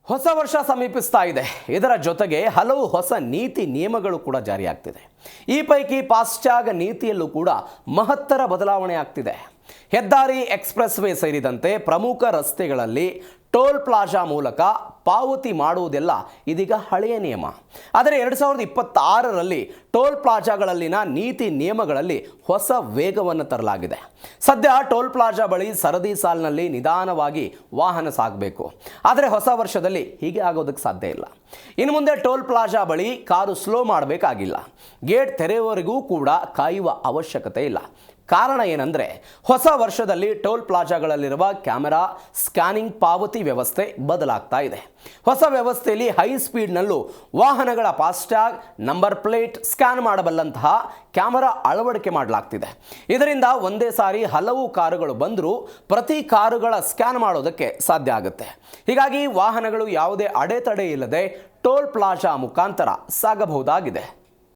ಹೊಸ ವರ್ಷ ಸಮೀಪಿಸ್ತಾ ಇದೆ. ಇದರ ಜೊತೆಗೆ ಹಲವು ಹೊಸ ನೀತಿ ನಿಯಮಗಳು ಕೂಡ ಜಾರಿಯಾಗ್ತಿದೆ. ಈ ಪೈಕಿ ಫಾಸ್ಟ್ಯಾಗ್ ನೀತಿಯಲ್ಲೂ ಕೂಡ ಮಹತ್ತರ ಬದಲಾವಣೆ ಆಗ್ತಿದೆ. ಹೆದ್ದಾರಿ, ಎಕ್ಸ್‌ಪ್ರೆಸ್ ವೇ ಸೇರಿದಂತೆ ಪ್ರಮುಖ ರಸ್ತೆಗಳಲ್ಲಿ ಟೋಲ್ ಪ್ಲಾಜಾ ಮೂಲಕ ಪಾವತಿ ಮಾಡುವುದೆಲ್ಲ ಇದೀಗ ಹಳೆಯ ನಿಯಮ. ಆದರೆ 2026ರಲ್ಲಿ ಟೋಲ್ ಪ್ಲಾಜಾಗಳಲ್ಲಿನ ನೀತಿ ನಿಯಮಗಳಲ್ಲಿ ಹೊಸ ವೇಗವನ್ನು ತರಲಾಗಿದೆ. ಸದ್ಯ ಟೋಲ್ ಪ್ಲಾಜಾ ಬಳಿ ಸರದಿ ಸಾಲಿನಲ್ಲಿ ನಿಧಾನವಾಗಿ ವಾಹನ ಸಾಗಬೇಕು. ಆದರೆ ಹೊಸ ವರ್ಷದಲ್ಲಿ ಹೀಗೆ ಆಗೋದಕ್ಕೆ ಸಾಧ್ಯ ಇಲ್ಲ. ಇನ್ನು ಮುಂದೆ ಟೋಲ್ ಪ್ಲಾಜಾ ಬಳಿ ಕಾರು ಸ್ಲೋ ಮಾಡಬೇಕಾಗಿಲ್ಲ. ಗೇಟ್ ತೆರೆಯುವವರೆಗೂ ಕೂಡ ಕಾಯುವ ಅವಶ್ಯಕತೆ ಇಲ್ಲ. ಕಾರಣ ಏನಂದರೆ, ಹೊಸ ವರ್ಷದಲ್ಲಿ ಟೋಲ್ ಪ್ಲಾಜಾಗಳಲ್ಲಿರುವ ಕ್ಯಾಮೆರಾ ಸ್ಕ್ಯಾನಿಂಗ್ ಪಾವತಿ ವ್ಯವಸ್ಥೆ ಬದಲಾಗ್ತಾ ಇದೆ. ಹೊಸ ವ್ಯವಸ್ಥೆಯಲ್ಲಿ ಹೈ ಸ್ಪೀಡ್ನಲ್ಲೂ ವಾಹನಗಳ ಫಾಸ್ಟ್ಯಾಗ್, ನಂಬರ್ ಪ್ಲೇಟ್ ಸ್ಕ್ಯಾನ್ ಮಾಡಬಲ್ಲಂತಹ ಕ್ಯಾಮೆರಾ ಅಳವಡಿಕೆ ಮಾಡಲಾಗ್ತಿದೆ. ಇದರಿಂದ ಒಂದೇ ಸಾರಿ ಹಲವು ಕಾರುಗಳು ಬಂದರೂ ಪ್ರತಿ ಕಾರುಗಳ ಸ್ಕ್ಯಾನ್ ಮಾಡೋದಕ್ಕೆ ಸಾಧ್ಯ ಆಗುತ್ತೆ. ಹೀಗಾಗಿ ವಾಹನಗಳು ಯಾವುದೇ ಅಡೆತಡೆ ಇಲ್ಲದೆ ಟೋಲ್ ಪ್ಲಾಜಾ ಮುಖಾಂತರ ಸಾಗಬಹುದಾಗಿದೆ.